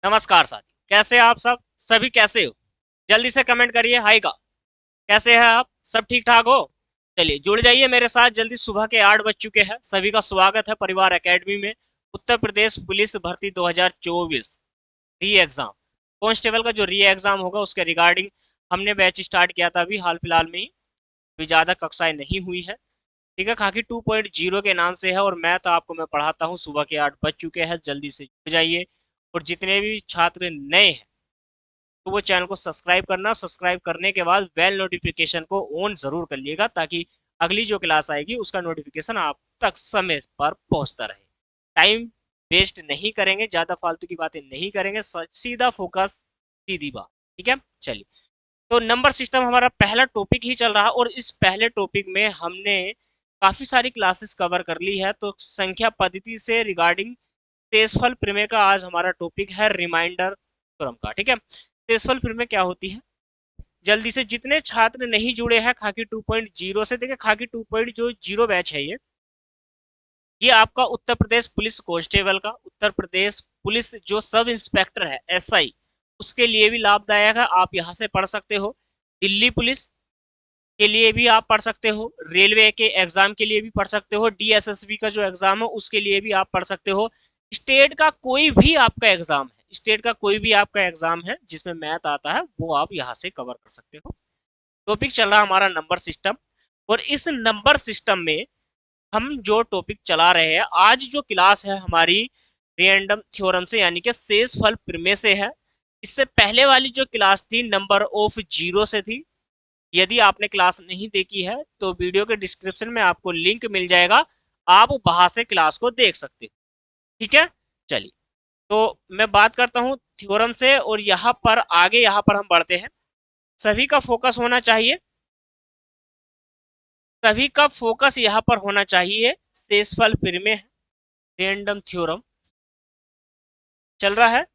नमस्कार साथी, कैसे हैं आप सभी कैसे हो? जल्दी से कमेंट करिए हाय का। कैसे हैं आप? सब ठीक ठाक हो? चलिए जुड़ जाइए मेरे साथ जल्दी। सुबह के 8 बज चुके हैं। सभी का स्वागत है परिवार एकेडमी में। उत्तर प्रदेश पुलिस भर्ती 2024 री एग्जाम, कांस्टेबल का जो री एग्जाम होगा उसके रिगार्डिंग हमने बैच स्टार्ट किया था अभी हाल फिलहाल में ही। अभी ज्यादा कक्षाएं नहीं हुई है। ठीक है, खाकी 2.0 के नाम से है और मैथ आपको मैं पढ़ाता हूँ। सुबह के 8 बज चुके हैं, जल्दी से जुड़ जाइए। और जितने भी छात्र नए हैं तो वो चैनल को सब्सक्राइब करना, सब्सक्राइब करने के बाद बेल नोटिफिकेशन को ऑन जरूर कर लिएगा ताकि अगली जो क्लास आएगी उसका नोटिफिकेशन आप तक समय पर पहुंचता रहे। टाइम वेस्ट नहीं करेंगे, ज्यादा फालतू की बातें नहीं करेंगे, सीधा फोकस, सीधी बात। ठीक है, चलिए। तो नंबर सिस्टम हमारा पहला टॉपिक ही चल रहा है और इस पहले टॉपिक में हमने काफी सारी क्लासेस कवर कर ली है। तो संख्या पद्धति से रिगार्डिंग सेसफल प्रमेय का आज हमारा टॉपिक है रिमाइंडर थ्योरम का। ठीक है, सेसफल प्रमेय क्या होती है? जल्दी से, जितने छात्र नहीं जुड़े हैं खाकी 2.0 से, देखिए खाकी 2.0 बैच है ये आपका उत्तर प्रदेश पुलिस कांस्टेबल का, उत्तर प्रदेश पुलिस जो सब इंस्पेक्टर है एसआई, उसके लिए भी लाभदायक है। आप यहाँ से पढ़ सकते हो। दिल्ली पुलिस के लिए भी आप पढ़ सकते हो, रेलवे के एग्जाम के लिए भी पढ़ सकते हो, डीएसएसबी का जो एग्जाम है उसके लिए भी आप पढ़ सकते हो। स्टेट का कोई भी आपका एग्जाम है, स्टेट का कोई भी आपका एग्जाम है जिसमें मैथ आता है वो आप यहाँ से कवर कर सकते हो। टॉपिक चल रहा है हमारा नंबर सिस्टम। और इस नंबर सिस्टम में हम जो टॉपिक चला रहे हैं, आज जो क्लास है हमारी रैंडम थ्योरम से यानी कि शेष फल प्रमेय से है। इससे पहले वाली जो क्लास थी नंबर ऑफ जीरो से थी। यदि आपने क्लास नहीं देखी है तो वीडियो के डिस्क्रिप्शन में आपको लिंक मिल जाएगा, आप वहां से क्लास को देख सकते हो। ठीक है, चलिए। तो मैं बात करता हूँ थ्योरम से और यहाँ पर आगे यहाँ पर हम बढ़ते हैं। सभी का फोकस होना चाहिए, सभी का फोकस यहाँ पर होना चाहिए। शेषफल प्रमेय, रैंडम थ्योरम चल रहा है।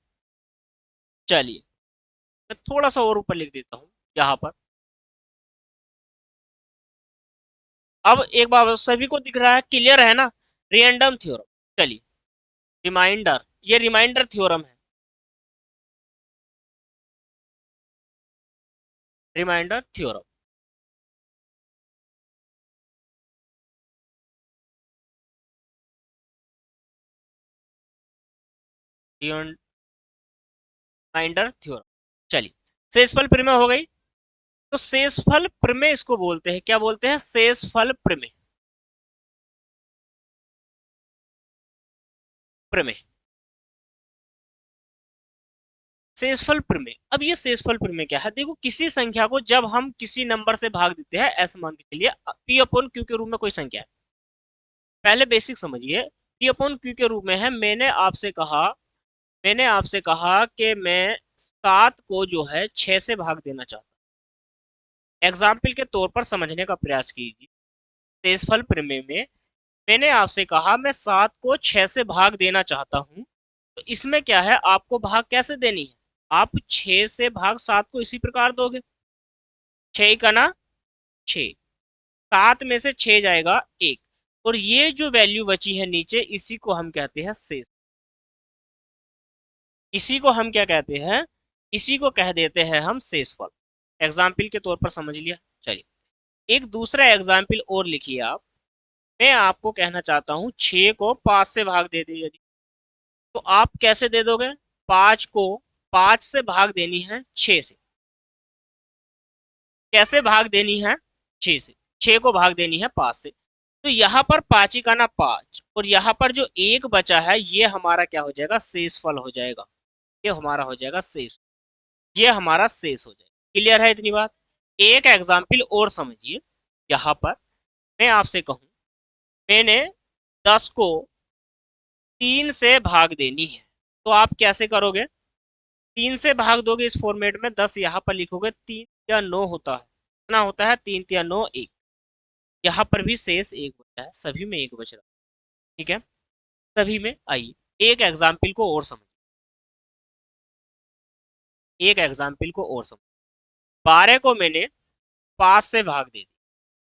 चलिए, मैं थोड़ा सा और ऊपर लिख देता हूँ यहाँ पर। अब एक बार सभी को दिख रहा है, क्लियर है ना? Random theorem. चलिए, रिमाइंडर, ये रिमाइंडर थ्योरम है। Reminder theorem, reminder theorem. चलिए, शेषफल प्रमेय हो गई। तो शेषफल प्रमेय इसको बोलते हैं, क्या बोलते हैं? शेषफल प्रमेय। प्रमेय, शेषफल प्रमेय। अब ये शेषफल प्रमेय क्या है? देखो, किसी संख्या को जब हम किसी नंबर से भाग देते हैं, ऐसे मान के चलिए पी अपॉन क्यू के रूप में कोई संख्या है। पहले बेसिक समझिए, पी अपॉन क्यू के रूप में है। मैंने आपसे कहा कि मैं 7 को जो है 6 से भाग देना चाहता हूँ। एग्जाम्पल के तौर पर समझने का प्रयास कीजिए। शेषफल प्रमेय में मैंने आपसे कहा मैं 7 को 6 से भाग देना चाहता हूँ। तो इसमें क्या है, आपको भाग कैसे देनी है? आप 6 से भाग 7 को इसी प्रकार दोगे। 6 का ना 6, 7 में से 6 जाएगा 1, और ये जो वैल्यू बची है नीचे, इसी को हम कहते हैं शेष। इसी को हम क्या कहते हैं? इसी को कह देते हैं हम शेषफल। एग्जाम्पल के तौर पर समझ लिया। चलिए, एक दूसरा एग्जाम्पल और लिखिए आप। मैं आपको कहना चाहता हूं 6 को 5 से भाग दे दे यदि, तो आप कैसे दे दोगे? 5 को 5 से भाग देनी है 6 से। कैसे भाग देनी है? 6 से। 6 को भाग देनी है 5 से। तो यहाँ पर 5 का ना 5, और यहाँ पर जो एक बचा है ये हमारा क्या हो जाएगा? शेषफल हो जाएगा। ये हमारा हो जाएगा शेष, ये हमारा शेष हो जाएगा। क्लियर है इतनी बात? एक एग्जाम्पल और समझिए। यहाँ पर मैं आपसे कहूं मैंने 10 को 3 से भाग देनी है, तो आप कैसे करोगे? 3 से भाग दोगे इस फॉर्मेट में, 10 यहाँ पर लिखोगे, 3 या 9 होता है। कितना होता है? 3 या 9 1। यहाँ पर भी शेष एक बचा है, सभी में एक बच रहा है। ठीक है, सभी में। आइए एक एग्जाम्पल को और समझिए, एक एग्जाम्पल को और समझिए। 12 को मैंने 5 से भाग दे दी,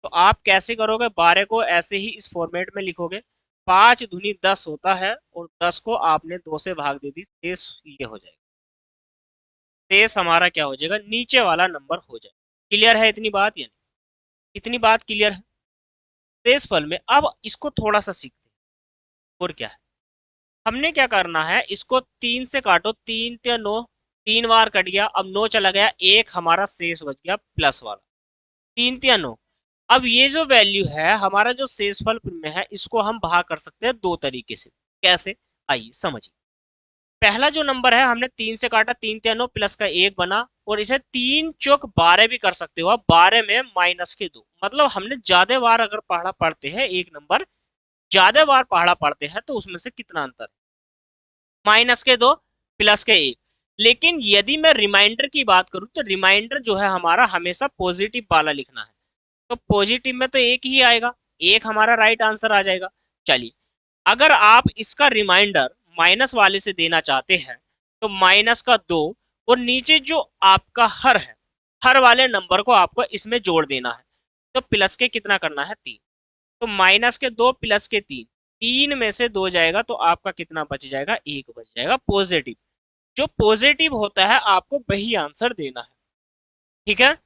तो आप कैसे करोगे? 12 को ऐसे ही इस फॉर्मेट में लिखोगे। 5 दूनी 10 होता है और 10 को आपने 2 से भाग दे दी, शेष ये हो जाएगा। शेष हमारा क्या हो जाएगा, नीचे वाला नंबर हो जाएगा। क्लियर है इतनी बात, यानी इतनी बात क्लियर है। शेषफल में अब इसको थोड़ा सा सीखते हैं। और क्या है, हमने क्या करना है, इसको 3 से काटो, 3 या 9, 3 बार कट गया, अब 9 चला गया, एक हमारा शेष बच गया प्लस वाला, 3 या 9। अब ये जो वैल्यू है हमारा जो शेषफल में है, इसको हम भाग कर सकते हैं दो तरीके से। कैसे, आइए समझिए। पहला जो नंबर है, हमने 3 से काटा, 3 या 9 प्लस का 1 बना, और इसे 3 चौक 12 भी कर सकते हो आप, 12 में माइनस के 2। मतलब हमने ज्यादा बार अगर पढ़ा पढ़ते हैं एक नंबर, ज्यादा बार पढ़ा पढ़ते हैं तो उसमें से कितना अंतर, माइनस के 2 प्लस के 1। लेकिन यदि मैं रिमाइंडर की बात करूं तो रिमाइंडर जो है हमारा हमेशा पॉजिटिव वाला लिखना है, तो पॉजिटिव में तो एक ही आएगा, एक हमारा राइट आंसर आ जाएगा। चलिए, अगर आप इसका रिमाइंडर माइनस वाले से देना चाहते हैं तो माइनस का 2, और नीचे जो आपका हर है, हर वाले नंबर को आपको इसमें जोड़ देना है, तो प्लस के कितना करना है, 3। तो माइनस के 2 प्लस के 3, 3 में से 2 जाएगा तो आपका कितना बच जाएगा, 1 बच जाएगा पॉजिटिव। जो पॉजिटिव होता है आपको वही आंसर देना है, ठीक है।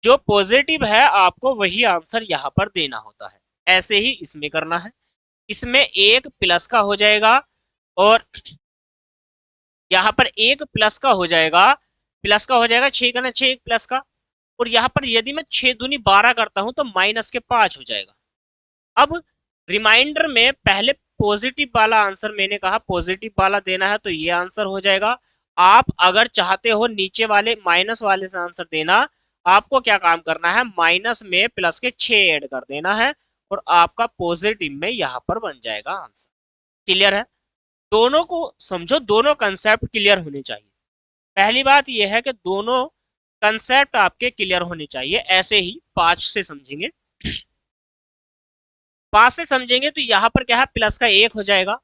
जो पॉजिटिव है आपको वही आंसर यहाँ पर देना होता है। ऐसे ही इसमें करना है, इसमें एक प्लस का हो जाएगा, और यहाँ पर एक प्लस का हो जाएगा, प्लस का हो जाएगा 6 का ना, 6 एक प्लस का। और यहाँ पर यदि मैं 6 दूनी 12 करता हूं तो माइनस के 5 हो जाएगा। अब रिमाइंडर में पहले पॉजिटिव वाला आंसर, मैंने कहा पॉजिटिव वाला देना है तो ये आंसर हो जाएगा। आप अगर चाहते हो नीचे वाले माइनस वाले से आंसर देना, आपको क्या काम करना है, माइनस में प्लस के 6 ऐड कर देना है, और आपका पॉजिटिव में यहाँ पर बन जाएगा आंसर। क्लियर है, दोनों को समझो, दोनों कंसेप्ट क्लियर होने चाहिए। पहली बात यह है कि दोनों कंसेप्ट आपके क्लियर होने चाहिए। ऐसे ही 5 से समझेंगे, 5 से समझेंगे तो यहाँ पर क्या है, प्लस का 1 हो जाएगा,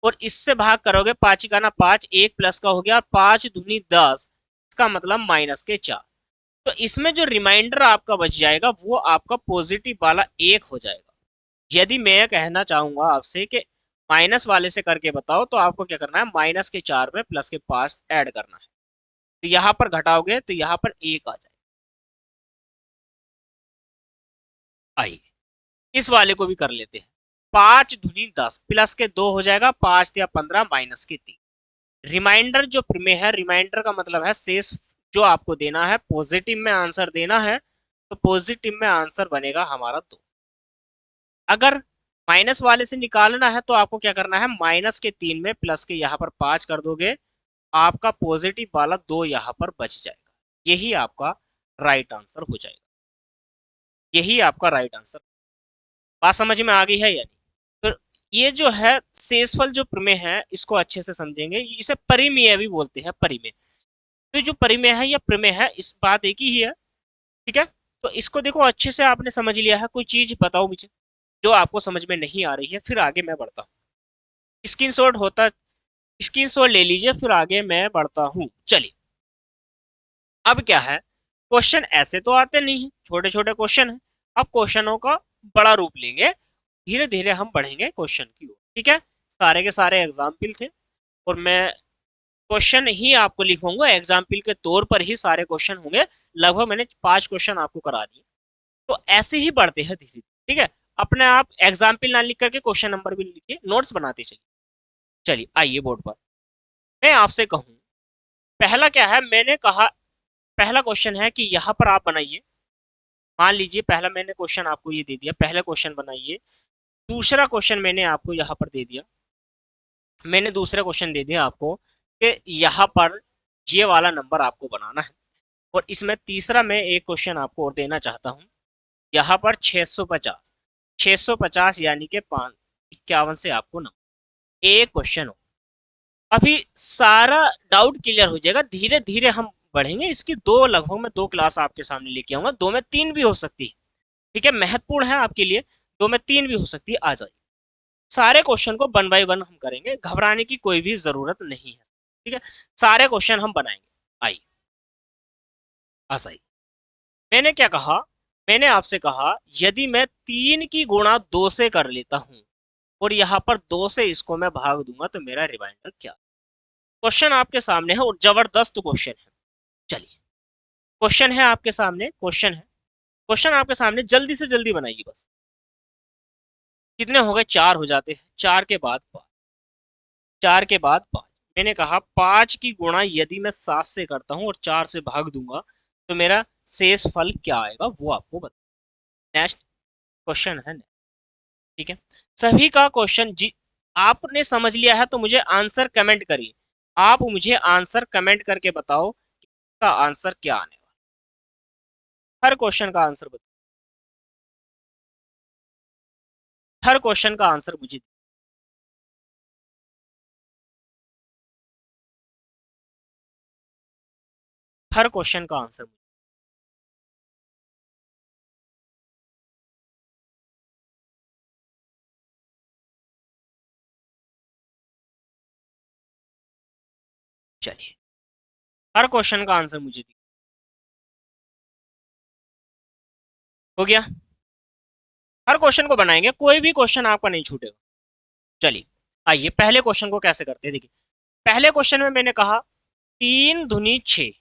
और इससे भाग करोगे, 5 का ना 5, 1 प्लस का हो गया, 5 दूनी 10, इसका मतलब माइनस के 4। तो इसमें जो रिमाइंडर आपका बच जाएगा वो आपका पॉजिटिव वाला 1 हो जाएगा। यदि मैं कहना चाहूंगा आपसे कि माइनस वाले से करके बताओ, तो आपको क्या करना है, माइनस के 4 में प्लस के 5 ऐड करना है, तो यहाँ पर घटाओगे तो यहाँ पर 1 आ जाएगा। आइए इस वाले को भी कर लेते हैं। 5 दूनी 10 प्लस के 2 हो जाएगा, 5 या 15 माइनस के 3। रिमाइंडर जो में है, रिमाइंडर का मतलब है शेष जो आपको देना है, पॉजिटिव में आंसर देना है, तो पॉजिटिव में आंसर बनेगा हमारा 2। अगर माइनस वाले से निकालना है तो आपको क्या करना है, माइनस के 3 में प्लस के यहाँ पर 5 कर दोगे, आपका पॉजिटिव वाला 2 यहाँ पर बच जाएगा। यही आपका राइट आंसर हो जाएगा, यही आपका राइट आंसर। बात समझ में आ गई है यानी। तो ये जो है शेषफल जो प्रमेय है, इसको अच्छे से समझेंगे, इसे परिमेय भी बोलते हैं, परिमेय। तो जो परिमेय है या प्रमेय है, इस बात एक ही है, ठीक है। तो इसको देखो अच्छे से आपने समझ लिया है, कोई चीज बताओ मुझे जो आपको समझ में नहीं आ रही है, फिर आगे मैं बढ़ता हूँ। स्क्रीनशॉट होता, स्क्रीनशॉट ले लीजिए, फिर आगे मैं बढ़ता हूँ। चलिए, अब क्या है, क्वेश्चन ऐसे तो आते नहीं है, छोटे छोटे क्वेश्चन है। अब क्वेश्चनों का बड़ा रूप लेंगे, धीरे धीरे हम बढ़ेंगे क्वेश्चन की ओर, ठीक है। सारे के सारे एग्जाम्पल थे, और मैं क्वेश्चन ही आपको लिखूंगा, एग्जाम्पल के तौर पर ही सारे क्वेश्चन होंगे। लगभग मैंने 5 क्वेश्चन आपको करा दिए, तो ऐसे ही बढ़ते हैं धीरे, ठीक है। अपने आप एग्जाम्पल ना लिख करके क्वेश्चन नंबर भी लिखिए, नोट्स बनाते चलिए। चलिए आइए बोर्ड पर, मैं आपसे कहूँ, पहला क्या है, मैंने कहा पहला क्वेश्चन है कि यहाँ पर आप बनाइए। मान लीजिए पहला मैंने क्वेश्चन आपको ये दे दिया, पहला क्वेश्चन बनाइए। दूसरा क्वेश्चन मैंने आपको यहाँ पर दे दिया, मैंने दूसरा क्वेश्चन दे दिया आपको कि यहाँ पर ये वाला नंबर आपको बनाना है। और इसमें तीसरा मैं एक क्वेश्चन आपको और देना चाहता हूँ, यहाँ पर 650, 650 यानी कि 51 से आपको नंबर, एक क्वेश्चन हो। अभी सारा डाउट क्लियर हो जाएगा, धीरे धीरे हम बढ़ेंगे। इसकी दो, लगभग मैं 2 क्लास आपके सामने लेके आऊंगा, 2 में 3 भी हो सकती है, ठीक है, महत्वपूर्ण है आपके लिए, 2 में 3 भी हो सकती है। आ जाइए, सारे क्वेश्चन को 1 बाय 1 हम करेंगे, घबराने की कोई भी जरूरत नहीं है, ठीक है। सारे क्वेश्चन हम बनाएंगे। आइए, आ जाइए। मैंने क्या कहा, मैंने आपसे कहा यदि मैं 3 की गुणा 2 से कर लेता हूं, और यहाँ पर 2 से इसको मैं भाग दूंगा, तो मेरा रिमाइंडर क्या। क्वेश्चन आपके सामने है, और जबरदस्त क्वेश्चन है, चलिए क्वेश्चन है आपके सामने, क्वेश्चन आपके सामने, जल्दी से जल्दी बनाइए बस। कितने हो गए? 4 हो जाते हैं। 4 के बाद 5, 4 के बाद 5। मैंने कहा 5 की गुणा यदि मैं 7 से करता हूं और 4 से भाग दूंगा तो मेरा शेष फल क्या आएगा वो आपको बता। नेक्स्ट क्वेश्चन है। ठीक है, सभी का क्वेश्चन जी आपने समझ लिया है तो मुझे आंसर कमेंट करिए। आप मुझे आंसर कमेंट करके बताओ कि इसका आंसर क्या आने वाला। हर क्वेश्चन का आंसर बताओ, हर क्वेश्चन का आंसर मुझे दीजिए। हर क्वेश्चन का आंसर मुझे। चलिए हर क्वेश्चन का आंसर मुझे दीजिए। हो गया? हर क्वेश्चन को बनाएंगे, कोई भी क्वेश्चन आपका नहीं छूटेगा। चलिए आइए पहले क्वेश्चन को कैसे करते हैं। देखिए पहले क्वेश्चन में मैंने कहा 3 दूनी 6,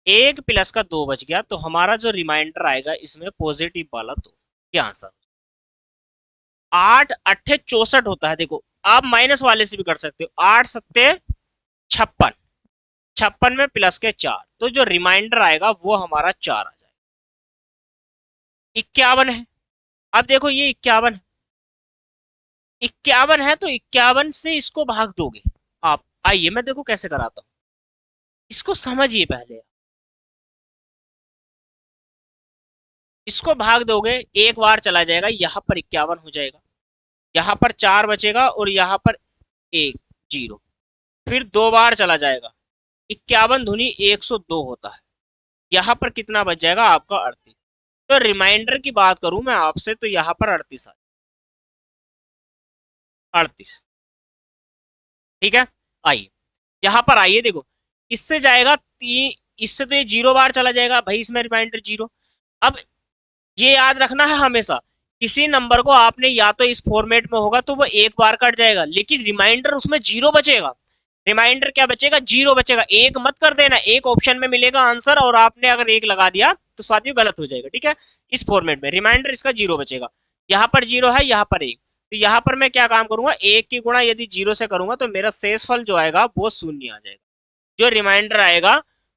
1 प्लस का 2 बच गया, तो हमारा जो रिमाइंडर आएगा इसमें पॉजिटिव वाला 2। क्या आंसर? 8 अट्ठे 64 होता है। देखो आप माइनस वाले से भी कर सकते हो। 8 सत्ते 56, 56 में प्लस के 4, तो जो रिमाइंडर आएगा वो हमारा 4 आ जाएगा। 51 है। अब देखो ये 51 है, 51 है तो 51 से इसको भाग दोगे आप। आइए मैं देखो कैसे कराता हूं, इसको समझिए पहले। इसको भाग दोगे, एक बार चला जाएगा, यहां पर 51 हो जाएगा, यहां पर 4 बचेगा और यहां पर 1 0। फिर 2 बार चला जाएगा, 51 धुनी 102 होता है, यहाँ पर कितना बच जाएगा आपका? 38। तो रिमाइंडर की बात करूं मैं आपसे तो यहाँ पर 38 38। ठीक है, आइए यहाँ पर आइए। देखो इससे जाएगा 3, इससे तो ये 0 बार चला जाएगा भाई, इसमें रिमाइंडर 0। अब ये याद रखना है हमेशा, किसी नंबर को आपने या तो इस फॉर्मेट में होगा तो वो एक बार कट जाएगा, लेकिन रिमाइंडर उसमें 0 बचेगा। रिमाइंडर क्या बचेगा? 0 बचेगा। एक मत कर देना, एक ऑप्शन में मिलेगा आंसर और आपने अगर एक लगा दिया तो साथियों गलत हो जाएगा। ठीक है, इस फॉर्मेट में रिमाइंडर इसका 0 बचेगा। यहाँ पर 0 है, यहाँ पर 1, तो यहाँ पर मैं क्या काम करूंगा, 1 की गुणा यदि 0 से करूंगा तो मेरा शेष फल जो आएगा वो शून्य आ जाएगा। जो रिमाइंडर आएगा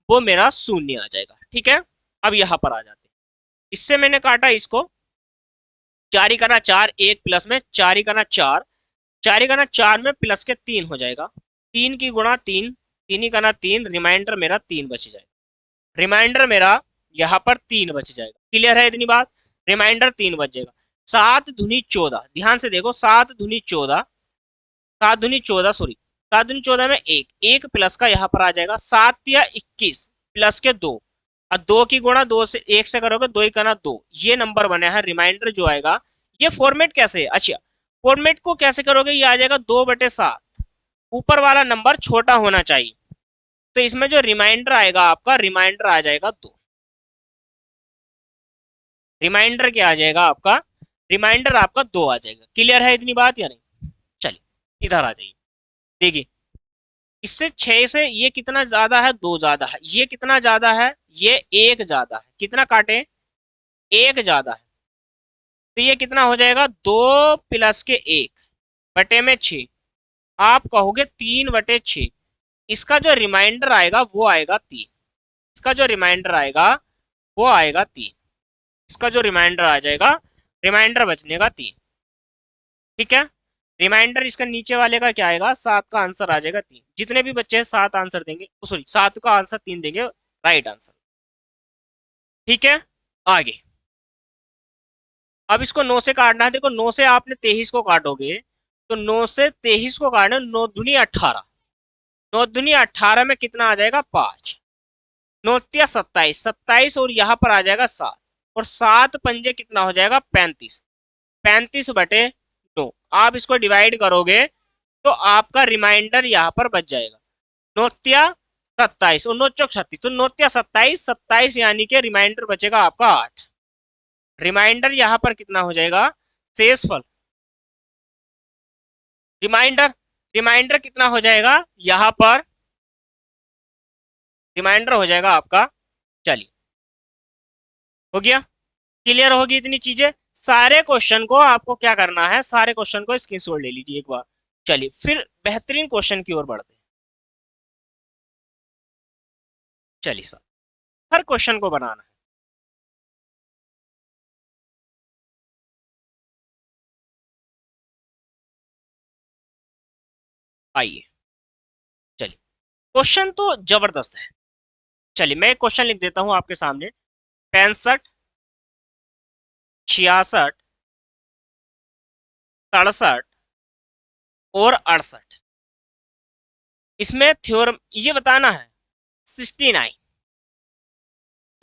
वो मेरा शून्य आ जाएगा। ठीक है, अब यहाँ पर आ जाते हैं। इससे मैंने काटा इसको, 4 ही करना 4, 1 प्लस में 4 ही करना 4, 4 ही करना 4 में प्लस के 3 हो जाएगा। 3 की गुणा 3, 3 ही करना 3, रिमाइंडर मेरा 3 बच जाएगा। रिमाइंडर मेरा यहाँ पर 3 बच जाएगा। क्लियर है इतनी बात? रिमाइंडर 3 बच जाएगा। 7 धुनी 14, ध्यान से देखो, 7 धुनी 14, 7 धुनी 14 सॉरी, 7 धुनी 14 में 1, 1 प्लस का यहाँ पर आ जाएगा। 7 या 21 प्लस के 2, और 2 की गुणा 2 से 1 से करोगे, 2 ही करना 2, ये नंबर बना है। रिमाइंडर जो आएगा, ये फॉर्मेट कैसे है? अच्छा, फॉर्मेट को कैसे करोगे, ये आ जाएगा 2/7, ऊपर वाला नंबर छोटा होना चाहिए, तो इसमें जो रिमाइंडर आएगा आपका, रिमाइंडर आ जाएगा 2। रिमाइंडर क्या आ जाएगा आपका? रिमाइंडर आपका 2 आ जाएगा। क्लियर है इतनी बात या नहीं? चलिए इधर आ जाइए। देखिए इससे 6 से ये कितना ज्यादा है? 2 ज्यादा है। ये कितना ज्यादा है? ये 1 ज्यादा है। कितना काटे? 1 ज्यादा है। तो ये कितना हो जाएगा? 2 प्लस के 1 बटे में 6, आप कहोगे 3/6। इसका जो रिमाइंडर आएगा वो आएगा 3। इसका जो रिमाइंडर आएगा वो आएगा 3। इसका जो रिमाइंडर आ जाएगा, रिमाइंडर बचने का 3। ठीक है, रिमाइंडर इसका नीचे वाले का क्या आएगा? 7 का आंसर आ जाएगा 3। जितने भी बच्चे 7 आंसर देंगे, सॉरी 7 का आंसर 3 देंगे, राइट आंसर। ठीक है, आगे अब इसको 9 से काटना है। देखो 9 से आपने 23 को काटोगे तो 9 से 23 को काटना, 9 दूनी 18, 9 दूनी 18 में कितना आ जाएगा? 5, 9 तिया 27, 27 और यहाँ पर आ जाएगा 7, और 7 पंजे कितना हो जाएगा? 35, 35/9। आप इसको डिवाइड करोगे तो आपका रिमाइंडर यहाँ पर बच जाएगा, 9 तिया 27 और 9 चौक 36, तो 9 तिया 27, 27 यानी कि रिमाइंडर बचेगा आपका 8। रिमाइंडर यहाँ पर कितना हो जाएगा? शेषफल, रिमाइंडर, रिमाइंडर कितना हो जाएगा यहाँ पर? रिमाइंडर हो जाएगा आपका। चलिए, हो गया, क्लियर होगी इतनी चीजें। सारे क्वेश्चन को आपको क्या करना है, सारे क्वेश्चन को स्क्रीनशॉट ले लीजिए एक बार। चलिए फिर बेहतरीन क्वेश्चन की ओर बढ़ते हैं। चलिए सर, हर क्वेश्चन को बनाना है। आइए, चलिए, क्वेश्चन तो जबरदस्त है। चलिए मैं एक क्वेश्चन लिख देता हूं आपके सामने। 65, 66, 67 और 68, इसमें थ्योरम ये बताना है। 69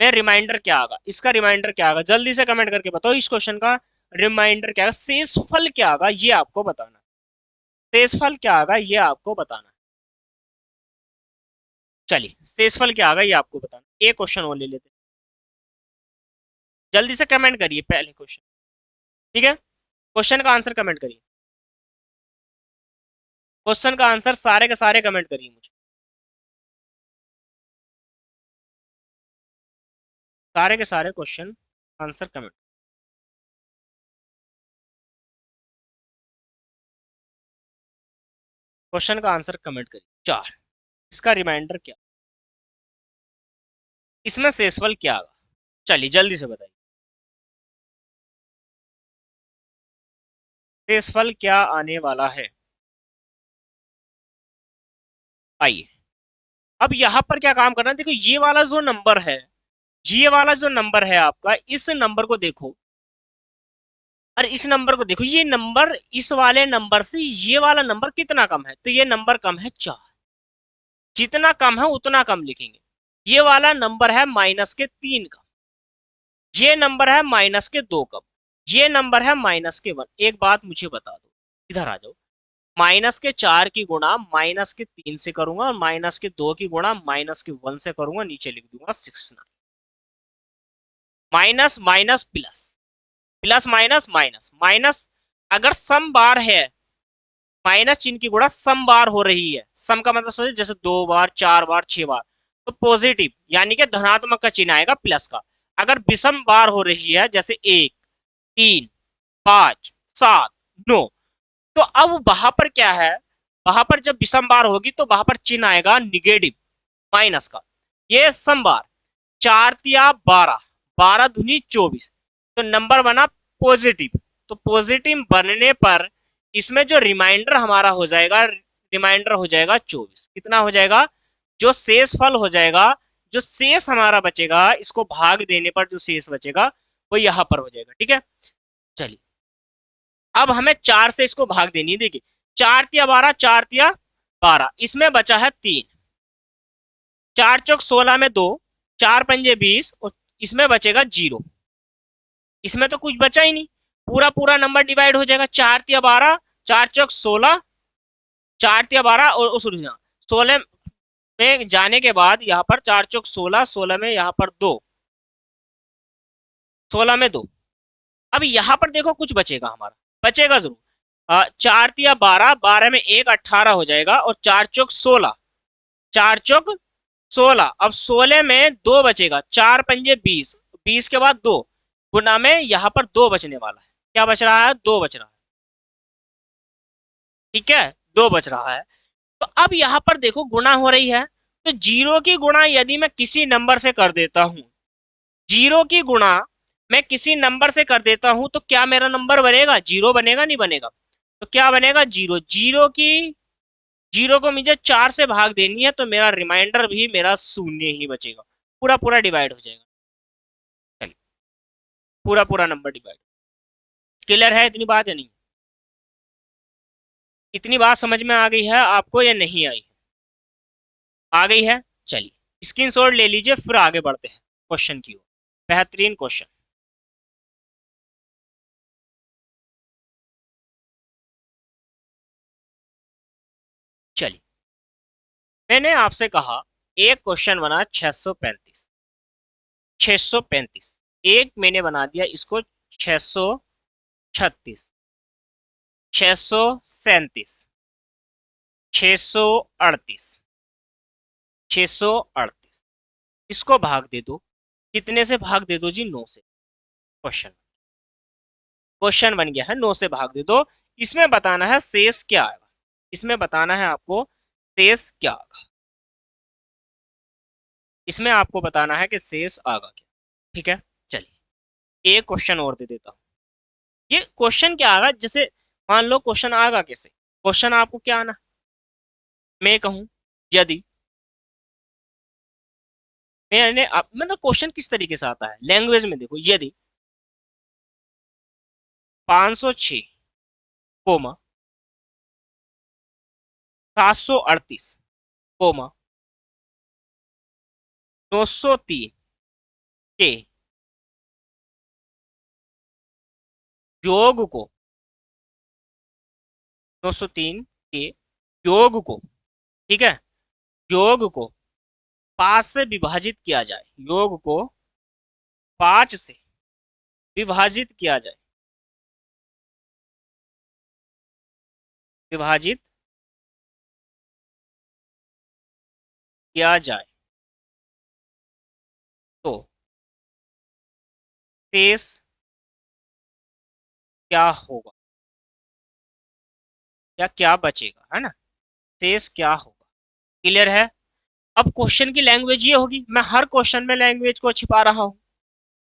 में रिमाइंडर क्या आएगा, इसका रिमाइंडर क्या आएगा, जल्दी से कमेंट करके बताओ इस क्वेश्चन का रिमाइंडर क्या आएगा, शेषफल क्या आएगा ये आपको बताना। शेषफल क्या आएगा ये आपको बताना। चलिए शेषफल क्या आएगा ये आपको बताना। एक क्वेश्चन और ले लेते हैं, जल्दी से कमेंट करिए पहले क्वेश्चन। ठीक है, क्वेश्चन का आंसर कमेंट करिए। क्वेश्चन का आंसर सारे के सारे कमेंट करिए मुझे, सारे के सारे क्वेश्चन आंसर कमेंट। क्वेश्चन का आंसर कमेंट करिए। 4, इसका रिमाइंडर क्या, इसमें शेषफल क्या आएगा, चलिए जल्दी से बताइए। शेषफल क्या आने वाला है, आइए। अब यहाँ पर क्या काम करना है, देखो ये वाला जो नंबर है, ये वाला जो नंबर है आपका, इस नंबर को देखो और इस नंबर को देखो। ये नंबर इस वाले नंबर से ये वाला नंबर कितना कम है, तो ये नंबर कम है 4। जितना कम है उतना कम लिखेंगे। ये वाला नंबर है -3 का, ये नंबर है -2 का, ये नंबर है -1। एक बात मुझे बता दो, इधर आ जाओ। -4 की गुणा -3 से करूंगा और -2 की गुणा -1 से करूंगा, नीचे लिख दूंगा 69। Minus minus plus, plus minus minus minus, अगर सम बार है, माइनस चिन्ह की गुणा सम बार हो रही है। सम का मतलब समझे, जैसे 2 बार 4 बार 6 बार, तो पॉजिटिव यानी कि धनात्मक का चिन्ह आएगा प्लस का। अगर विषम बार हो रही है, जैसे 1, 3, 5, 7, 9, तो अब वहां पर क्या है, वहां पर जब विषम बार होगी तो वहां पर चिन्ह आएगा निगेटिव, माइनस का। ये सम बार, 4 तिया 12, 12 दूनी 24, तो नंबर बना पॉजिटिव। तो पॉजिटिव बनने पर इसमें जो रिमाइंडर हमारा हो जाएगा, रिमाइंडर हो जाएगा 24। कितना हो जाएगा, जो शेष फल हो जाएगा, जो शेष हमारा बचेगा, इसको भाग देने पर जो शेष बचेगा वो यहां पर हो जाएगा। ठीक है, चलिए अब हमें 4 से इसको भाग देनी है। देखिए 4 तिया 12, 4 तिया 12, इसमें बचा है 3, 4 चौक 16 में 2, 4 पंजे 20, और इसमें बचेगा 0। इसमें तो कुछ बचा ही नहीं, पूरा पूरा नंबर डिवाइड हो जाएगा। 4 तिया 12, 4 चौक 16, 4 तिया 12 और 16 में जाने के बाद यहाँ पर 4 चौक 16, 16 में यहाँ पर 2, 16 में 2। अब यहाँ पर देखो कुछ बचेगा हमारा, बचेगा जरूर। 4 तिया 12, 12 में 1 18 हो जाएगा, और 4 चौक 16, 4 चौक 16, अब 16 में 2 बचेगा, 4 पंजे 20, 20 के बाद 2 गुना में यहाँ पर 2 बचने वाला है। क्या बच रहा है, 2 बच रहा है। ठीक है, 2 बच रहा है। तो अब यहाँ पर देखो गुणा हो रही है, तो जीरो की गुणा यदि मैं किसी नंबर से कर देता हूं, जीरो की गुणा मैं किसी नंबर से कर देता हूं, तो क्या मेरा नंबर बनेगा, जीरो बनेगा नहीं बनेगा, तो क्या बनेगा, जीरो। जीरो की, जीरो को मुझे 4 से भाग देनी है, तो मेरा रिमाइंडर भी मेरा शून्य ही बचेगा, पूरा पूरा डिवाइड हो जाएगा। चलिए, पूरा पूरा नंबर डिवाइड। क्लियर है इतनी बात या नहीं, इतनी बात समझ में आ गई है आपको या नहीं आई, आ गई है। चलिए स्क्रीनशॉट ले लीजिए, फिर आगे बढ़ते हैं क्वेश्चन की ओर। बेहतरीन क्वेश्चन। चलिए मैंने आपसे कहा एक क्वेश्चन बना 635, 635, एक मैंने बना दिया इसको 636, 637, 638, 638, इसको भाग दे दो, कितने से भाग दे दो जी? 9 से। क्वेश्चन क्वेश्चन बन गया है, 9 से भाग दे दो। इसमें बताना है शेष क्या आएगा, इसमें बताना है आपको शेष क्या आएगा, इसमें आपको बताना है कि शेष आएगा क्या। ठीक है, चलिए एक क्वेश्चन और दे देता हूँ। ये क्वेश्चन क्या आएगा, जैसे मान लो क्वेश्चन आएगा कैसे, क्वेश्चन आपको क्या आना, मैं कहूं यदि, मैंने मतलब क्वेश्चन किस तरीके से आता है लैंग्वेज में, देखो यदि 506 कोमा 738 कोमा 903 के योग को, 903 के योग को, ठीक है, योग को 5 से विभाजित किया जाए, योग को 5 से विभाजित किया जाए, विभाजित किया जाए तो शेष क्या होगा, या क्या बचेगा, है ना, शेष क्या होगा। क्लियर है। अब क्वेश्चन की लैंग्वेज ये होगी, मैं हर क्वेश्चन में लैंग्वेज को छिपा रहा हूँ,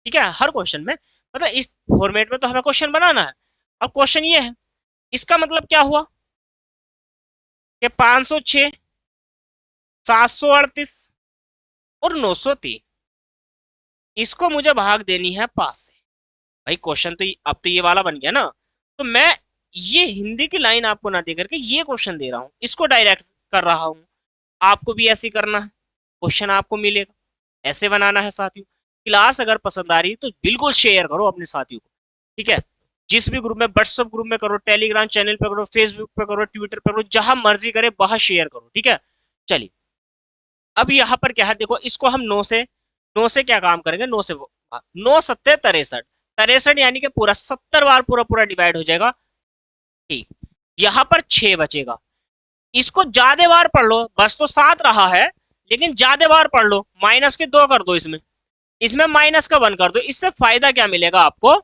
ठीक है, हर क्वेश्चन में, मतलब इस फॉर्मेट में तो हमें क्वेश्चन बनाना है। अब क्वेश्चन ये है, इसका मतलब क्या हुआ कि 506, 738 और 903, इसको मुझे भाग देनी है 5 से। भाई क्वेश्चन तो अब तो ये वाला बन गया ना, तो मैं ये हिंदी की लाइन आपको ना दे करके ये क्वेश्चन दे रहा हूँ, इसको डायरेक्ट कर रहा हूँ। आपको भी ऐसे ही करना है, क्वेश्चन आपको मिलेगा, ऐसे बनाना है साथियों। क्लास अगर पसंद आ रही है तो बिल्कुल शेयर करो अपने साथियों को, ठीक है, जिस भी ग्रुप में, व्हाट्सएप ग्रुप में करो, टेलीग्राम चैनल पे करो, फेसबुक पे करो, ट्विटर पे करो, जहां मर्जी करे वहां शेयर करो, ठीक है। चलिए अब यहाँ पर क्या है, देखो इसको हम 9 से क्या काम करेंगे, 9 से 9 सत्ते 63, 63 यानी कि पूरा 70 बार पूरा पूरा डिवाइड हो जाएगा, ठीक। यहाँ पर 6 बचेगा, इसको ज्यादा बार पढ़ लो, बस तो 7 रहा है, लेकिन ज्यादा बार पढ़ लो, माइनस के 2 कर दो इसमें, इसमें माइनस का 1 कर दो। इससे फायदा क्या मिलेगा आपको,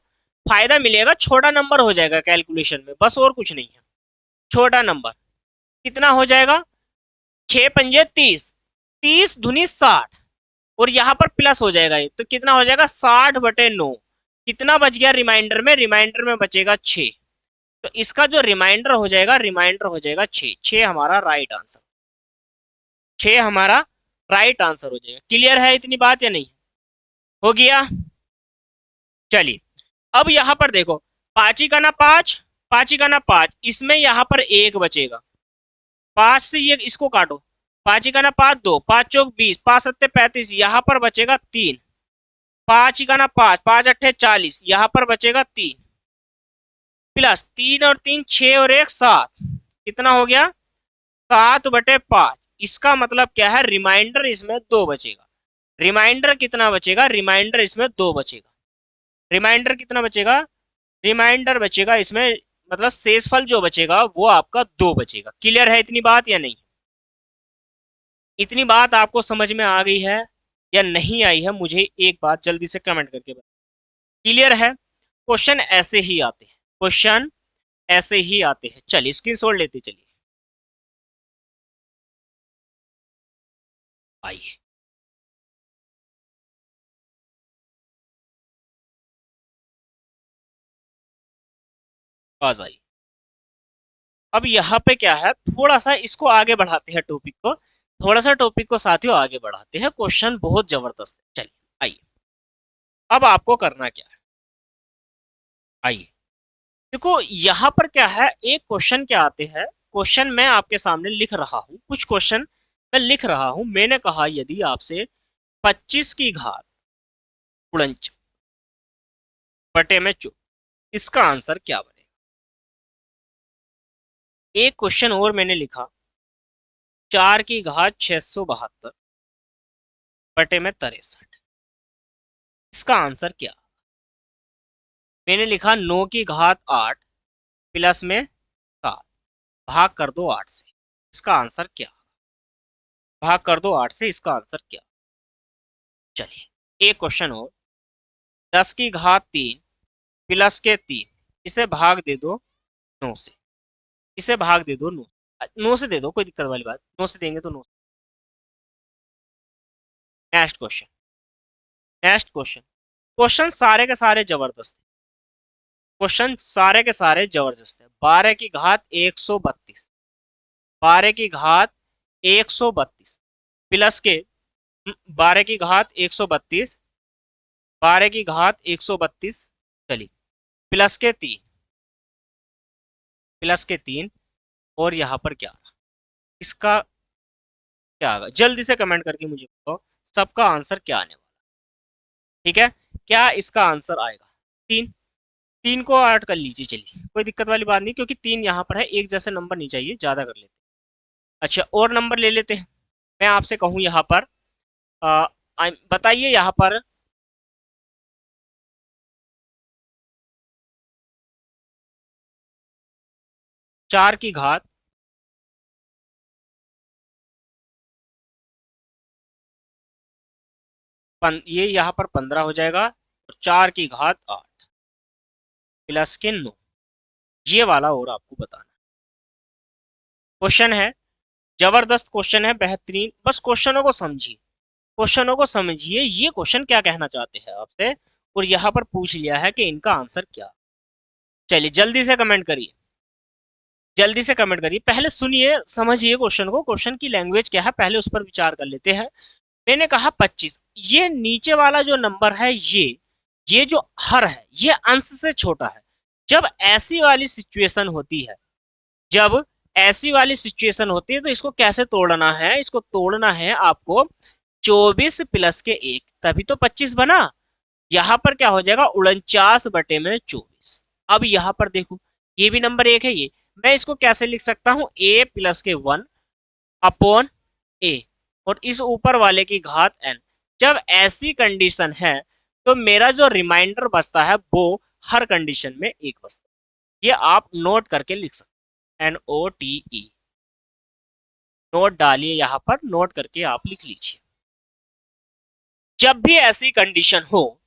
फायदा मिलेगा छोटा नंबर हो जाएगा कैलकुलेशन में, बस और कुछ नहीं है, छोटा नंबर कितना हो जाएगा, 6 पंजे 30, 30 दूनी 60, और यहाँ पर प्लस हो जाएगा, ये तो कितना हो जाएगा 60/9, कितना बच गया रिमाइंडर में, रिमाइंडर में बचेगा 6, तो इसका जो रिमाइंडर हो जाएगा, रिमाइंडर हो जाएगा 6, 6 हमारा राइट आंसर, 6 हमारा राइट आंसर हो जाएगा। क्लियर है इतनी बात या नहीं, हो गया। चलिए अब यहाँ पर देखो, पांची का ना 5, पांची का ना 5, इसमें यहाँ पर 1 बचेगा, 5 से ये इसको काटो, पांची का ना 5 2, 5 चौक 20, 5 सत्ते 35, यहाँ पर बचेगा 3, 5 का ना 5, 5 अट्ठे 40, यहाँ पर बचेगा 3, प्लस 3 और 3 6 और 1 7, कितना हो गया 7/5। इसका मतलब क्या है, रिमाइंडर इसमें 2 बचेगा, रिमाइंडर कितना बचेगा, रिमाइंडर इसमें 2 बचेगा, रिमाइंडर कितना बचेगा, रिमाइंडर बचेगा इसमें, मतलब शेषफल जो बचेगा वो आपका 2 बचेगा। क्लियर है इतनी बात या नहीं, इतनी बात आपको समझ में आ गई है या नहीं आई है, मुझे एक बात जल्दी से कमेंट करके बताइए। क्लियर है। क्वेश्चन ऐसे ही आते हैं, क्वेश्चन ऐसे ही आते हैं। चलिए स्क्रीनशॉट लेते चलिए, आइए आ जाइए। अब यहाँ पे क्या है, थोड़ा सा इसको आगे बढ़ाते हैं टॉपिक को, थोड़ा सा टॉपिक को साथियों आगे बढ़ाते हैं, क्वेश्चन बहुत जबरदस्त है। चलिए आइए, अब आपको करना क्या है, आइए देखो यहाँ पर क्या है, एक क्वेश्चन क्या आते हैं, क्वेश्चन मैं आपके सामने लिख रहा हूँ, कुछ क्वेश्चन मैं लिख रहा हूँ। मैंने कहा यदि आपसे 25 की घात 49 बटे में 4, इसका आंसर क्या बनेगा। एक क्वेश्चन और मैंने लिखा, 4 की घात 672 बटे में 63, इसका आंसर क्या। मैंने लिखा 9 की घात 8 प्लस में 7, भाग कर दो 8 से, इसका आंसर क्या, भाग कर दो 8 से, इसका आंसर क्या। चलिए एक क्वेश्चन हो, 10 की घात 3 प्लस के 3, इसे भाग दे दो 9 से। इसे भाग दे दो 9 से दे दो, कोई दिक्कत वाली बात, 9 से देंगे तो 9। Next question, next question. Question सारे के सारे जबरदस्त, क्वेश्चन सारे के सारे जबरदस्त है। 12 की घात 132, 12 की घात 132 प्लस के 12 की घात 132, 12 की घात 132, चलिए प्लस के 3, प्लस के 3 और यहाँ पर क्या, इसका क्या आएगा? जल्दी से कमेंट करके मुझे बताओ सबका आंसर क्या आने वाला। ठीक है, क्या इसका आंसर आएगा 3? 3 को ऐड कर लीजिए, चलिए कोई दिक्कत वाली बात नहीं, क्योंकि 3 यहाँ पर है, एक जैसे नंबर नहीं चाहिए, ज्यादा कर लेते हैं। अच्छा और नंबर ले लेते हैं। मैं आपसे कहूँ यहाँ पर बताइए यहाँ पर 4 की घात ये यहाँ पर 15 हो जाएगा, और 4 की घात 8 प्लस के 9, ये वाला और आपको बताना। क्वेश्चन है, जबरदस्त क्वेश्चन है, बेहतरीन, बस क्वेश्चनों को समझिए, क्वेश्चनों को समझिए, ये क्वेश्चन क्या कहना चाहते हैं आपसे, और यहाँ पर पूछ लिया है कि इनका आंसर क्या। चलिए जल्दी से कमेंट करिए, जल्दी से कमेंट करिए, पहले सुनिए समझिए क्वेश्चन को, क्वेश्चन की लैंग्वेज क्या है पहले उस पर विचार कर लेते हैं। मैंने कहा 25, ये नीचे वाला जो नंबर है, ये जो हर है ये अंश से छोटा है। जब ऐसी वाली सिचुएशन होती है, जब ऐसी वाली सिचुएशन होती है तो इसको कैसे तोड़ना है, इसको तोड़ना है आपको 24 प्लस के 1, तभी तो 25 बना। यहाँ पर क्या हो जाएगा 49/24। अब यहाँ पर देखो ये भी नंबर 1 है, ये मैं इसको कैसे लिख सकता हूँ, a प्लस के 1 अपॉन a, और इस ऊपर वाले की घात n। जब ऐसी कंडीशन है तो मेरा जो रिमाइंडर बचता है वो हर कंडीशन में 1 बचता है। ये आप नोट करके लिख सकते हैं, NOTE, नोट डालिए यहाँ पर, नोट करके आप लिख लीजिए। जब भी ऐसी कंडीशन हो,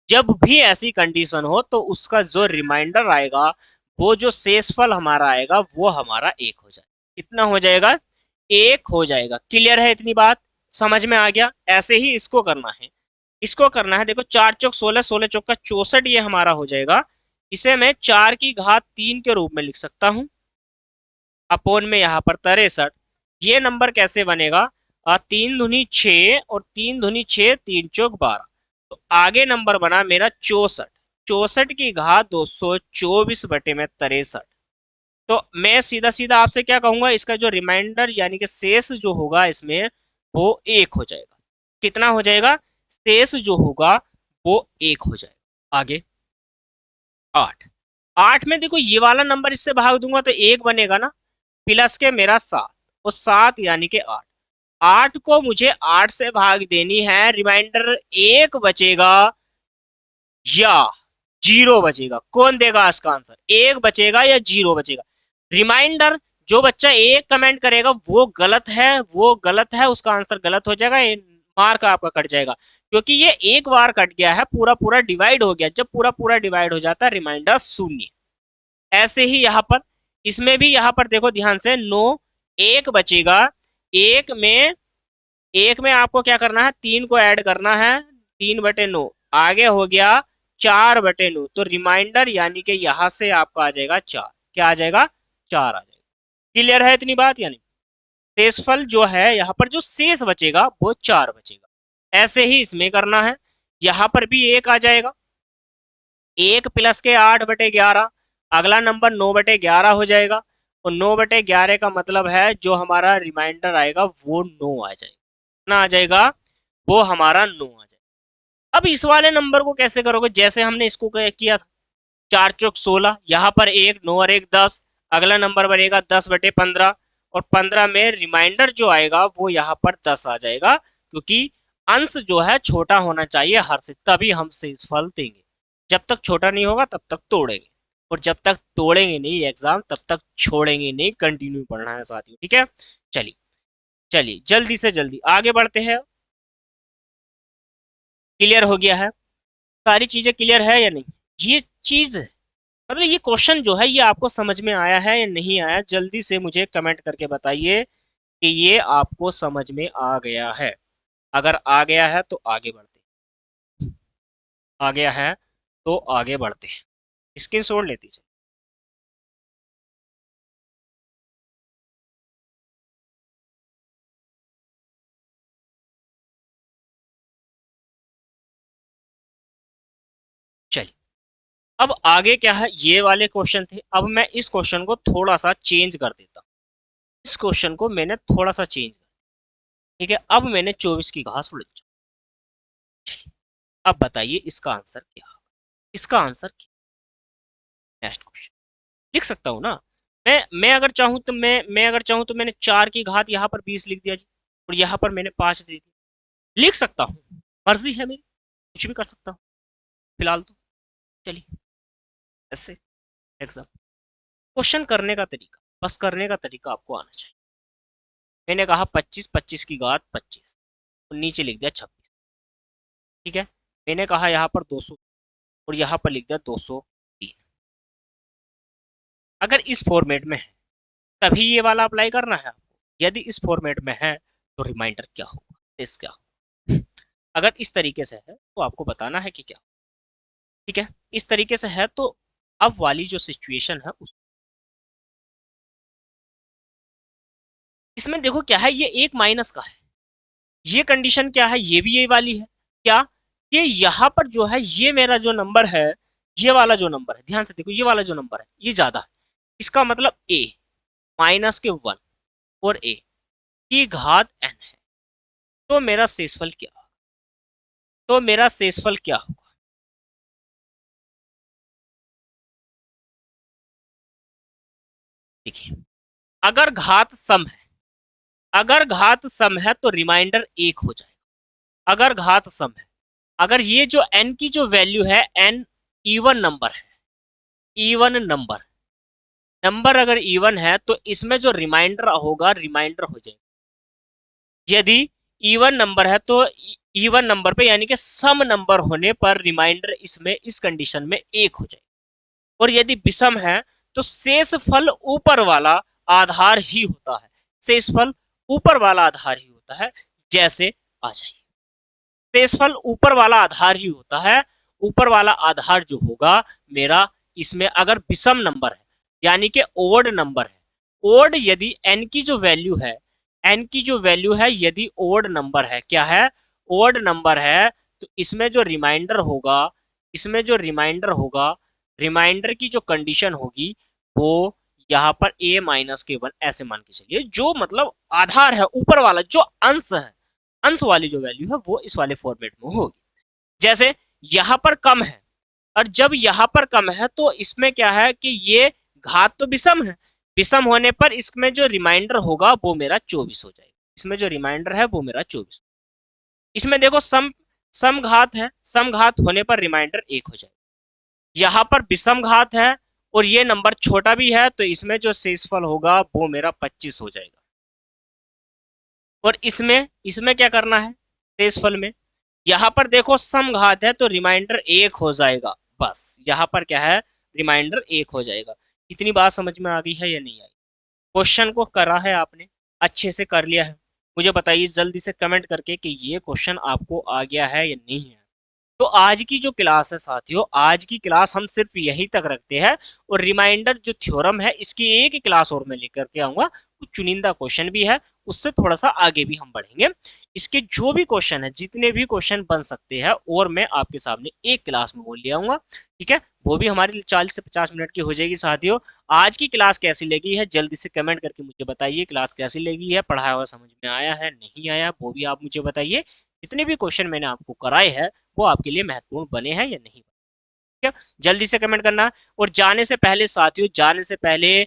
जब भी ऐसी कंडीशन हो तो उसका जो रिमाइंडर आएगा, वो जो शेषफल हमारा आएगा वो हमारा 1 हो जाएगा। कितना हो जाएगा, 1 हो जाएगा। क्लियर है इतनी बात, समझ में आ गया? ऐसे ही इसको करना है, इसको करना है। देखो 4 चौक 16, 16 चौक का 64, ये हमारा हो जाएगा। इसे मैं 4 की घात 3 के रूप में लिख सकता हूं, अपोन में यहाँ पर 63। ये नंबर कैसे बनेगा, 3 दूनी 6 और 3 दूनी 6, 3 चौक 12, तो आगे नंबर बना मेरा 64, 64 की घात 224/63। तो मैं सीधा सीधा आपसे क्या कहूंगा, इसका जो रिमाइंडर यानी कि शेष जो होगा इसमें वो 1 हो जाएगा। कितना हो जाएगा, शेष जो होगा वो 1 हो जाएगा। आगे 8, 8 में देखो ये वाला नंबर इससे भाग दूंगा तो 1 बनेगा ना, प्लस के मेरा 7, और 7 यानी कि 8, 8 को मुझे 8 से भाग देनी है, रिमाइंडर 1 बचेगा या 0 बचेगा। कौन देगा इसका आंसर, 1 बचेगा या 0 बचेगा? रिमाइंडर, जो बच्चा 1 कमेंट करेगा वो गलत है, वो गलत है, उसका आंसर गलत हो जाएगा, मार्क आपका कट जाएगा, क्योंकि ये एक बार कट गया है, पूरा पूरा डिवाइड हो गया। जब पूरा पूरा डिवाइड हो जाता है रिमाइंडर 0। ऐसे ही यहाँ पर, इसमें भी यहाँ पर देखो ध्यान से, 9, 1 बचेगा, एक में, एक में आपको क्या करना है, 3 को ऐड करना है, 3/9 आगे हो गया 4/9, तो रिमाइंडर यानी कि यहां से आपका आ जाएगा 4। क्या आ जाएगा, 4 आ जाएगा। क्लियर है इतनी बात? यानी शेषफल जो है यहाँ पर जो शेष बचेगा वो 4 बचेगा। ऐसे ही इसमें करना है, यहाँ पर भी 1 आ जाएगा, 1 प्लस के 8/11, अगला नंबर 9/11 हो जाएगा, और 9/11 का मतलब है जो हमारा रिमाइंडर आएगा वो 9 आ जाएगा। कितना आ जाएगा, वो हमारा 9 आ जाएगा। अब इस वाले नंबर को कैसे करोगे, जैसे हमने इसको किया था, 4 चौक 16, यहाँ पर 1, 9 और 1 10, अगला नंबर बनेगा 10/15, और 15 में रिमाइंडर जो आएगा वो यहाँ पर 10 आ जाएगा, क्योंकि अंश जो है छोटा होना चाहिए हर से, तभी हम शेषफल देंगे। जब तक छोटा नहीं होगा तब तक तोड़ेंगे, और जब तक तोड़ेंगे नहीं एग्जाम तब तक छोड़ेंगे नहीं, कंटिन्यू पढ़ना है साथियों। ठीक है, चलिए चलिए जल्दी से जल्दी आगे बढ़ते हैं। क्लियर हो गया है? सारी चीजें क्लियर है या नहीं? ये चीज मतलब ये क्वेश्चन जो है ये आपको समझ में आया है या नहीं आया, जल्दी से मुझे कमेंट करके बताइए कि ये आपको समझ में आ गया है। अगर आ गया है तो आगे बढ़ते हैं। आ गया है तो आगे बढ़ते हैं। स्क्रीनशॉट लेती चलिए। चलिए, अब आगे क्या है, ये वाले क्वेश्चन थे। अब मैं इस क्वेश्चन को थोड़ा सा चेंज कर देता हूँ। इस क्वेश्चन को मैंने थोड़ा सा चेंज कर, ठीक है। अब मैंने 24 की घास उलझा। चलिए, अब बताइए इसका आंसर क्या होगा? इसका आंसर क्या? नेक्स्ट क्वेश्चन लिख सकता हूँ ना? मैं अगर चाहूँ तो मैं अगर चाहूँ तो मैंने 4 की घात यहाँ पर 20 लिख दिया जी, और यहाँ पर मैंने 5 दे दिया। लिख सकता हूँ, मर्जी है मेरी, कुछ भी कर सकता हूँ फिलहाल तो। चलिए, ऐसे एग्जाम क्वेश्चन करने का तरीका, बस करने का तरीका आपको आना चाहिए। मैंने कहा 25, 25 की घात 25, और नीचे लिख दिया 26, ठीक है। मैंने कहा यहाँ पर 200, और यहाँ पर लिख दिया 203। अगर इस फॉर्मेट में है तभी ये वाला अप्लाई करना है आपको। यदि इस फॉर्मेट में है तो रिमाइंडर क्या होगा, इस क्या होगा। अगर इस तरीके से है तो आपको बताना है कि क्या, ठीक है। इस तरीके से है तो अब वाली जो सिचुएशन है उस, इसमें देखो क्या है, ये एक माइनस का है। ये कंडीशन क्या है, ये भी ये वाली है। क्या, ये यहाँ पर जो है ये मेरा जो नंबर है, ये वाला जो नंबर है, ध्यान से देखो, ये वाला जो नंबर है ये ज्यादा है। इसका मतलब a माइनस के 1 और a की घात n है। तो मेरा शेषफल क्या, तो मेरा शेषफल क्या होगा? देखिए, अगर घात सम है, अगर घात सम है तो रिमाइंडर 1 हो जाएगा। अगर घात सम है, अगर ये जो n की जो वैल्यू है, n इवन नंबर है, इवन नंबर, नंबर अगर इवन है तो इसमें जो रिमाइंडर होगा रिमाइंडर हो जाएगा। यदि इवन नंबर है तो इवन नंबर पे यानी कि सम नंबर होने पर रिमाइंडर इसमें इस कंडीशन में 1 हो जाएगा। और यदि विषम है तो शेष फल ऊपर वाला आधार ही होता है। शेष फल ऊपर वाला आधार ही होता है। जैसे आ जाइए, शेषफल ऊपर वाला आधार ही होता है। ऊपर वाला आधार जो होगा मेरा, इसमें अगर विषम नंबर है यानी कि ओड नंबर है, ओड यदि एन की जो वैल्यू है, एन की जो वैल्यू है यदि ओड नंबर है, क्या है, ओड नंबर है, तो इसमें जो रिमाइंडर होगा, इसमें जो रिमाइंडर होगा, रिमाइंडर की जो कंडीशन होगी वो यहाँ पर a माइनस के 1 ऐसे मान के चलिए। जो मतलब आधार है ऊपर वाला, जो अंश है, अंश वाली जो वैल्यू है वो इस वाले फॉर्मेट में होगी। जैसे यहां पर कम है, और जब यहां पर कम है तो इसमें क्या है कि ये घात तो विषम है, विषम होने पर इसमें जो रिमाइंडर होगा वो मेरा 24 हो जाएगा। इसमें जो रिमाइंडर है वो मेरा 24। इसमें देखो सम, सम घात है, सम घात होने पर रिमाइंडर 1 हो जाएगा। यहाँ पर विषम घात है और ये नंबर छोटा भी है तो इसमें जो शेषफल होगा वो मेरा 25 हो जाएगा। और इसमें इसमें क्या करना है, शेषफल में यहाँ पर देखो सम घात है तो रिमाइंडर 1 हो जाएगा। बस यहाँ पर क्या है, रिमाइंडर 1 हो जाएगा। इतनी बात समझ में आ गई है या नहीं आई? क्वेश्चन को करा है आपने, अच्छे से कर लिया है? मुझे बताइए जल्दी से कमेंट करके कि ये क्वेश्चन आपको आ गया है या नहीं है। तो आज की जो क्लास है साथियों, आज की क्लास हम सिर्फ यहीं तक रखते हैं। और रिमाइंडर जो थ्योरम है इसकी एक क्लास और मैं लेकर के आऊंगा। कुछ चुनिंदा क्वेश्चन भी है, उससे थोड़ा सा आगे भी हम बढ़ेंगे। इसके जो भी क्वेश्चन है, जितने भी क्वेश्चन बन सकते हैं, और मैं आपके सामने एक क्लास में बोल ले आऊंगा, ठीक है। वो भी हमारी 40 से 50 मिनट की हो जाएगी साथियों। आज की क्लास कैसी लगी है जल्दी से कमेंट करके मुझे बताइए। क्लास कैसी लगी है, पढ़ाया हुआ समझ में आया है नहीं आया, वो भी आप मुझे बताइए। जितने भी क्वेश्चन मैंने आपको कराए हैं वो आपके लिए महत्वपूर्ण बने हैं या नहीं, ठीक है। जल्दी से कमेंट करना। और जाने से पहले साथियों, जाने से पहले,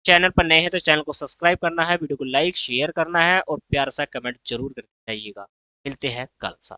चैनल पर नए हैं तो चैनल को सब्सक्राइब करना है, वीडियो को लाइक शेयर करना है और प्यारा सा कमेंट जरूर करके जाइएगा। मिलते हैं कल साथ।